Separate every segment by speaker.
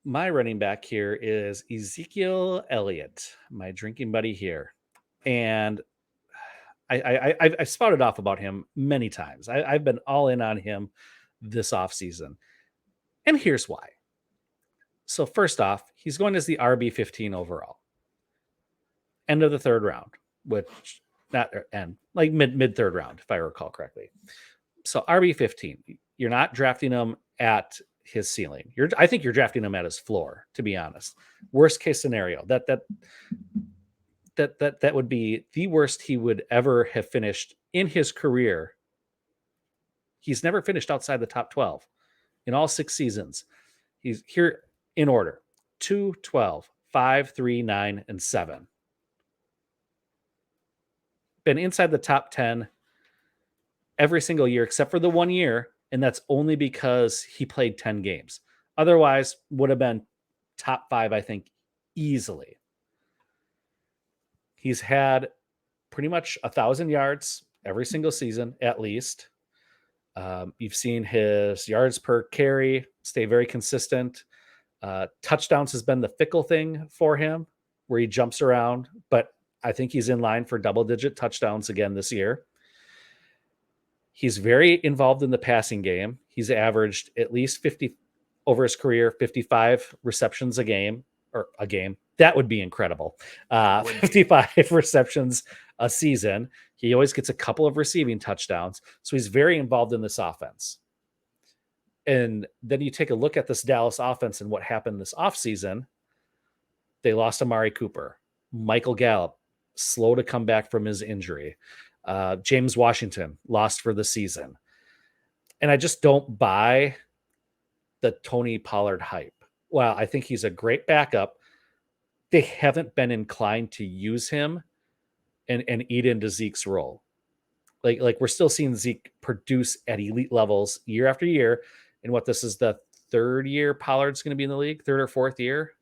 Speaker 1: My running back here is Ezekiel Elliot, my drinking buddy here. And I've spouted off about him many times. I've been all in on him this offseason. And here's why. So, first off, he's going as the RB15 overall, end of the third round, which not end, like mid third round, if I recall correctly. So, RB15, you're not drafting him at his ceiling. I think you're drafting him at his floor, to be honest. Worst case scenario, that would be the worst he would ever have finished in his career. He's never finished outside the top 12 in all 6 seasons. He's here in order: 2, 12, 5, 3, 9, and 7. Been inside the top 10 every single year except for the 1 year, and that's only because he played 10 games. Otherwise, would have been top 5, I think, easily. He's had pretty much 1,000 yards every single season, at least. You've seen his yards per carry stay very consistent. Touchdowns has been the fickle thing for him, where he jumps around, but I think he's in line for double-digit touchdowns again this year. He's very involved in the passing game. He's averaged at least 50 over his career, 55 receptions a game. That would be incredible. 55 receptions a season. He always gets a couple of receiving touchdowns. So he's very involved in this offense. And then you take a look at this Dallas offense and what happened this offseason. They lost Amari Cooper. Michael Gallup, slow to come back from his injury. James Washington, lost for the season. And I just don't buy the Tony Pollard hype. While I think he's a great backup, they haven't been inclined to use him and eat into Zeke's role. Like we're still seeing Zeke produce at elite levels year after year. And what, this is the third year Pollard's going to be in the league, third or fourth year,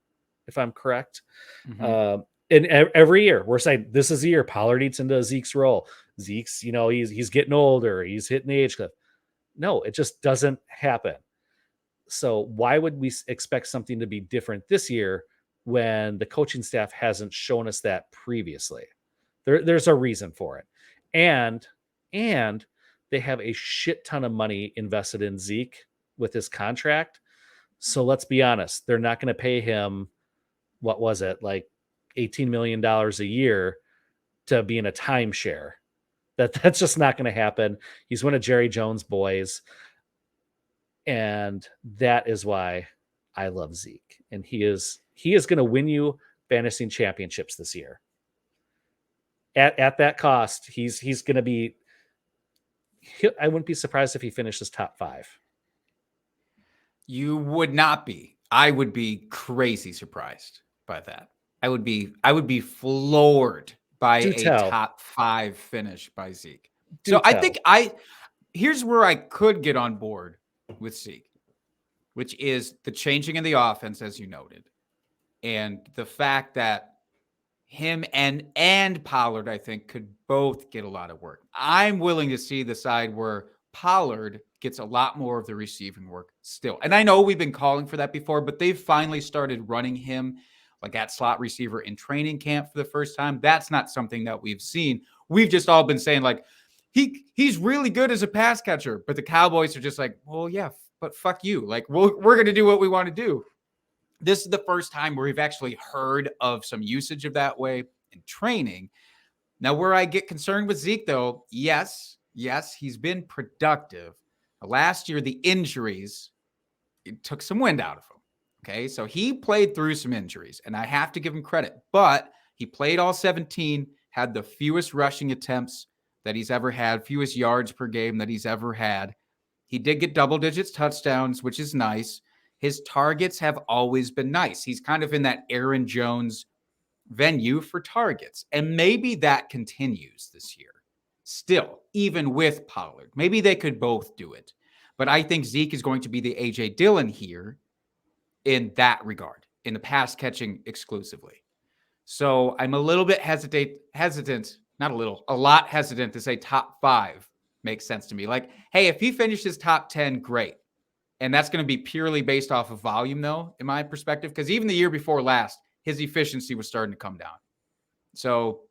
Speaker 1: if I'm correct. Mm-hmm. And every year we're saying this is the year Pollard eats into Zeke's role. Zeke's, he's getting older. He's hitting the age cliff. No, it just doesn't happen. So why would we expect something to be different this year when the coaching staff hasn't shown us that previously? There's a reason for it. And they have a shit ton of money invested in Zeke with his contract. So let's be honest, they're not going to pay him, what was it, like $18 million a year to be in a timeshare. That's just not going to happen. He's one of Jerry Jones' boys. And that is why I love Zeke. And he is going to win you fantasy championships this year. At that cost, he's going to be, I wouldn't be surprised if he finishes top 5.
Speaker 2: You would not be. I would be crazy surprised by that. I would be floored by top 5 finish by Zeke. I think here's where I could get on board with Zeke, which is the changing in the offense, as you noted, and the fact that him and Pollard, I think, could both get a lot of work. I'm willing to see the side where Pollard gets a lot more of the receiving work still. And I know we've been calling for that before, but they've finally started running him like at slot receiver in training camp for the first time. That's not something that we've seen. We've just all been saying like, he's really good as a pass catcher, but the Cowboys are just like, well, yeah, but fuck you. Like, we're going to do what we want to do. This is the first time where we've actually heard of some usage of that way in training. Now, where I get concerned with Zeke, though, yes, he's been productive. Last year, the injuries, it took some wind out of him. Okay, so he played through some injuries, and I have to give him credit. But he played all 17, had the fewest rushing attempts that he's ever had, fewest yards per game that he's ever had. He did get double digits touchdowns, which is nice. His targets have always been nice. He's kind of in that Aaron Jones venue for targets. And maybe that continues this year. Still, even with Pollard. Maybe they could both do it. But I think Zeke is going to be the A.J. Dillon here in that regard, in the pass catching exclusively. So I'm a little bit hesitant, not a little, a lot hesitant to say top 5 makes sense to me. Like, hey, if he finishes top 10, great. And that's going to be purely based off of volume, though, in my perspective, because even the year before last, his efficiency was starting to come down. So,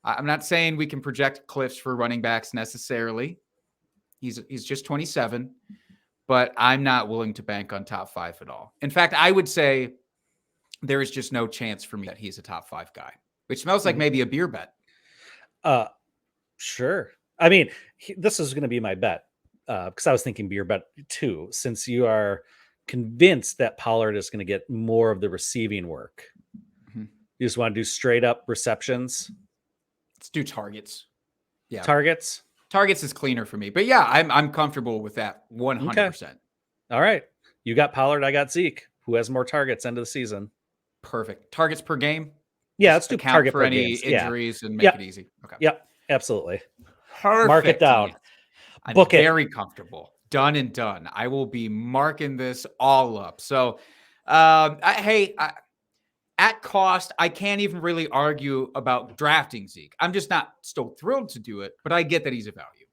Speaker 2: I'm not saying we can project cliffs for running backs necessarily. He's just 27, but I'm not willing to bank on top 5 at all. In fact, I would say there is just no chance for me that he's a top 5 guy, which smells like maybe a beer bet.
Speaker 1: Sure. I mean, this is going to be my bet because I was thinking beer bet too, since you are convinced that Pollard is going to get more of the receiving work. Mm-hmm. You just want to do straight up receptions?
Speaker 2: Let's do targets. Yeah.
Speaker 1: Targets
Speaker 2: is cleaner for me. But yeah, I'm comfortable with that 100%. Okay.
Speaker 1: All right. You got Pollard, I got Zeke. Who has more targets end of the season?
Speaker 2: Perfect. Targets per game?
Speaker 1: Yeah, let's do target
Speaker 2: for
Speaker 1: per
Speaker 2: any injuries and make it easy. Okay.
Speaker 1: Yep, absolutely.
Speaker 2: Perfect.
Speaker 1: Mark it down.
Speaker 2: I'm very comfortable. Done and done. I will be marking this all up. So, at cost, I can't even really argue about drafting Zeke. I'm just not still thrilled to do it, but I get that he's a value.